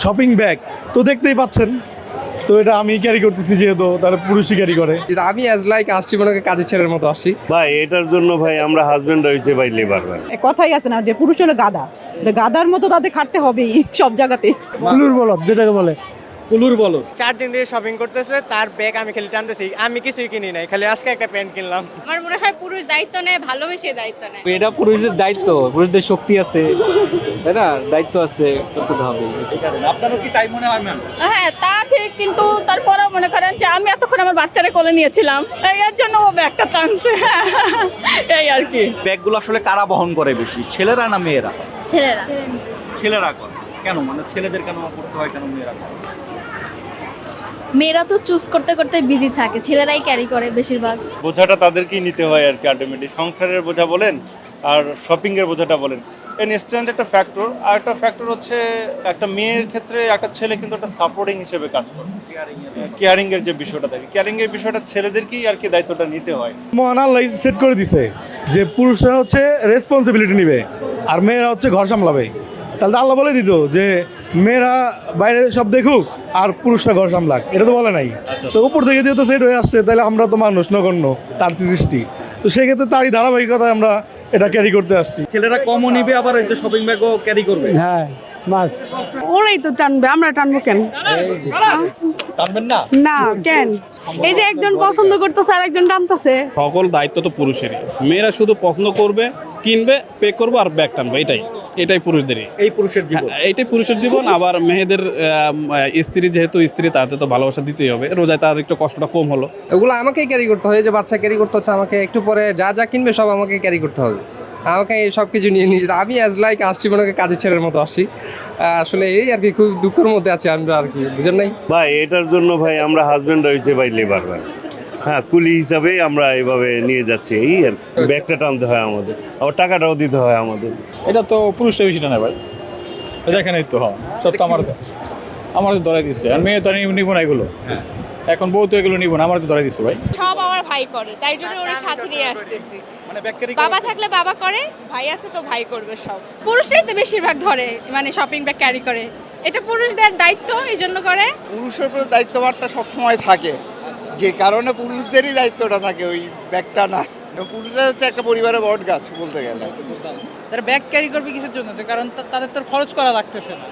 Shopping bag তো দেখতেই পাচ্ছেন, তো এটা আমি ক্যারি করতেছি যেহেতু, তাহলে পুরুষই ক্যারি করে। আমি অ্যাজ লাইক আসছি মনে হয় কাজের ছেলের মতো আসছি। ভাই এটার জন্য ভাই আমরা হাজবেন্ড রয়েছে ভাই, লেবার ভাই। কথাই আছে না যে পুরুষ হলো গাধা, তো গাধার মতো তাদের খাটতে হবেই সব জায়গাতে। কুলুর বলদ যেটাকে বলে। কুলুর বলো। 4 দিন ধরে শপিং করতেছে, তার ব্যাগ আমি খালি টানতেছি, আমি কিছুই কিনি নাই, খালি আজকে একটা প্যান্ট কিনলাম। আমার মনে হয় পুরুষ দায়িত্ব নেয়, ভালোবেসে দায়িত্ব নেয়। এটা পুরুষদের দায়িত্ব, পুরুষদের শক্তি আছে, তাই না? দায়িত্ব আছে, করতে হবে। আপনারও কি তাই মনে হয় ম্যাম? হ্যাঁ তা ঠিক, কিন্তু তারপরেও মনে করেন যে আমি এতক্ষণ আমার বাচ্চারে কোলে নিয়েছিলাম, এর জন্য ও ব্যাগটা টানছে। এই আর কি। ব্যাগগুলো আসলে কারা বহন করে বেশি, ছেলেরা না মেয়েরা? ছেলেরা। ছেলেরা করে কেন, মানে ছেলেদের কেন করতে হয়, কেন মেয়েরা করে? মেয়েরা তো চুজ করতে করতে বিজি থাকে, ছেলেরাই ক্যারি করে বেশিরভাগ। বোঝাটা তাদেরকেই নিতে হয় আর কি, আলটিমেটলি সংসারের বোঝা বলেন আর শপিং এর বোঝাটা বলেন, ইনস্ট্যান্ট একটা ফ্যাক্টর। আর একটা ফ্যাক্টর হচ্ছে একটা মেয়ের ক্ষেত্রে একটা ছেলে কিন্তু একটা সাপোর্টিং হিসেবে কাজ করে, কেয়ারিং এর যে বিষয়টা থাকে, কেয়ারিং এর বিষয়টা ছেলেদেরকেই আর কি দায়িত্বটা নিতে হয়। মহান আল্লাহ সেট করে দিছে যে পুরুষরা হচ্ছে রেসপন্সিবিলিটি নিবে আর মেয়েরা হচ্ছে ঘর সামলাবে। তাহলে তো আল্লাহ বলে দিত যে মেয়েরা বাইরে সব দেখুক আর পুরুষরা ঘর সামলাক, এটা তো বলে নাই। তো উপর থেকে যেহেতু সেট হয়ে আসছে, তাহলে আমরা তো মানুষ নগণ্য, তার সৃষ্টি, তো সেক্ষেত্রে তারই ধারাবাহিকতায় আমরা এটা ক্যারি করতে আসছি। ছেলেরা কমও নিবে, আবার এই যে শপিং ব্যাগও ক্যারি করবে। হ্যাঁ মাস্ট। ওরাই তো টানবে, আমরা টানবো কেন? টানবেন না? না কেন? এই যে একজন পছন্দ করতেছে আর একজন টানতেছে। সকল দায়িত্ব তো পুরুষেরই, মেয়েরা শুধু পছন্দ করবে, কিনবে, পে করবে আর ব্যাগ টানবে, এটাই পুরুষদেরই। এই পুরুষের জীবন, এইটাই পুরুষের জীবন। আবার মেয়েদের স্ত্রী, যেহেতু স্ত্রী, তাতে তো ভালোবাসা দিতেই হবে। রোজায় তার একটু কষ্টটা কম হলো। ওগুলো আমাকেই ক্যারি করতে হয়, যে বাচ্চা ক্যারি করতে হচ্ছে আমাকে, একটু পরে যা যা কিনবে সব আমাকে ক্যারি করতে হবে, আমাকে সব কিছু নিয়ে নিয়ে যেতে। আমি অ্যাজ লাইক আসছি মনে হয় কাজের ছেলের মতো আসছি। আসলে এই আর কি, খুব দুঃখের মধ্যে আছি আমরা আর কি, বুঝেন নাই ভাই এটার জন্য ভাই আমরা হাজবেন্ড রয়েছে ভাই, লেবার ভাই। হ্যাঁ, কুলি হিসাবে আমরা এইভাবে নিয়ে যাচ্ছি, এই আর ব্যাগটা টানতে হয় আমাদের, আবার টাকাটাও দিতে হয় আমাদের। এটা তো পুরুষটা বেশি টানে ভাই, এখানেই তো হয় সব তো আমাদের ধরাই দিচ্ছে। আর মেয়ে তো নিব না এগুলো, এখন বউ তো এগুলো নিব না, আমাদের ধরাই দিচ্ছে ভাই। সব আমার ভাই করে, তাই জন্য ওর সাথে নিয়ে আসতেছি। মানে ব্যাগ ক্যারি বাবা থাকলে বাবা করে, ভাই আছে তো ভাই করবে সব। পুরুষরাই তো বেশিরভাগ ধরে, মানে শপিং ব্যাগ ক্যারি করে, এটা পুরুষদের দায়িত্ব, এই জন্য করে। পুরুষের উপরে দায়িত্বভারটা সবসময় থাকে, যে কারণে পুরুষদেরই দায়িত্বটা থাকে ওই ব্যাগটা না। পুরুষরা হচ্ছে একটা পরিবারের বট গাছ বলতে গেলে। তারা ব্যাগ ক্যারি করবে কিসের জন্য? যে কারণ তাদের তো খরচ করা লাগতেছে না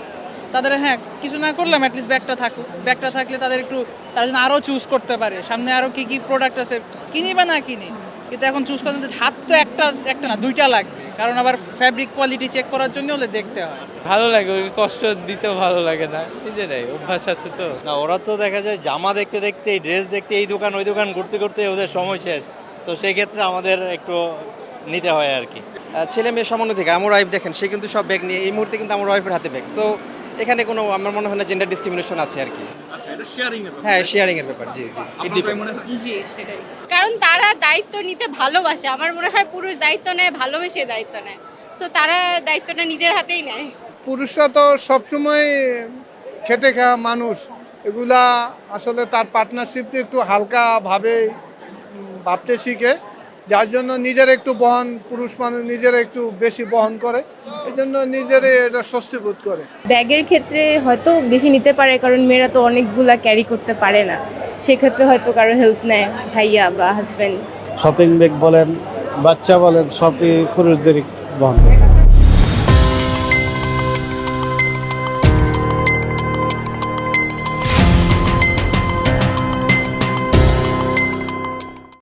তাদের। হ্যাঁ, কিছু না করলাম, অ্যাটলিস্ট ব্যাগটা থাকুক। ব্যাগটা থাকলে তাদের একটু, তারা যেন আরও চুজ করতে পারে, সামনে আরও কী কী প্রোডাক্ট আছে, কিনি বা না কিনি। কিন্তু এখন চুজ করার জন্য হাত তো একটা না, দুইটা লাগবে, কারণ আবার ফ্যাব্রিক কোয়ালিটি চেক করার জন্য হলে দেখতে হয়। ভালো লাগে, ওই কষ্ট দিতেও ভালো লাগে না, নিজেরাই অভ্যাস আছে তো। না, ওরা তো দেখা যায় জামা দেখতে দেখতে, ড্রেস দেখতে, এই দোকান ওই দোকান ঘুরতে ঘুরতে ওদের সময় শেষ, তো সেই ক্ষেত্রে আমাদের একটু নিতে হয় আর কি। ছেলে মেয়ে সমন্বয় থেকে আমার ওয়াইফ দেখেন, সে কিন্তু সব ব্যাগ নিয়ে, এই মুহূর্তে কিন্তু আমার ওয়াইফের হাতে ব্যাগ। সো এখানে কোনো, আমার মনে হয় না জেন্ডার ডিসক্রিমিনেশন আছে আর কি। হ্যাঁ, শেয়ারিং এর ব্যাপার। জি জি সেটাই, কারণ তারা দায়িত্ব নিতে ভালোবাসে। আমার মনে হয় পুরুষ দায়িত্ব নেয়, ভালোবেসে দায়িত্ব নেয়, সো তারা দায়িত্বটা নিজের হাতেই নেয়। পুরুষরা তো সবসময় খেটে খাওয়া মানুষ, এগুলা আসলে তার পার্টনারশিপকে একটু হালকাভাবে ভাবতে শিখে, যার জন্য নিজের একটু বহন, পুরুষ মানুষ নিজের একটু বেশি বহন করে, এই জন্য নিজেরই এটা স্বস্তি বোধ করে। ব্যাগের ক্ষেত্রে হয়তো বেশি নিতে পারে, কারণ মেয়েরা তো অনেকগুলা ক্যারি করতে পারে না, সেক্ষেত্রে হয়তো কারো হেল্প নেয়, ভাইয়া বা হাজব্যান্ড। শপিং ব্যাগ বলেন, বাচ্চা বলেন, সবই পুরুষদেরই বহন করে।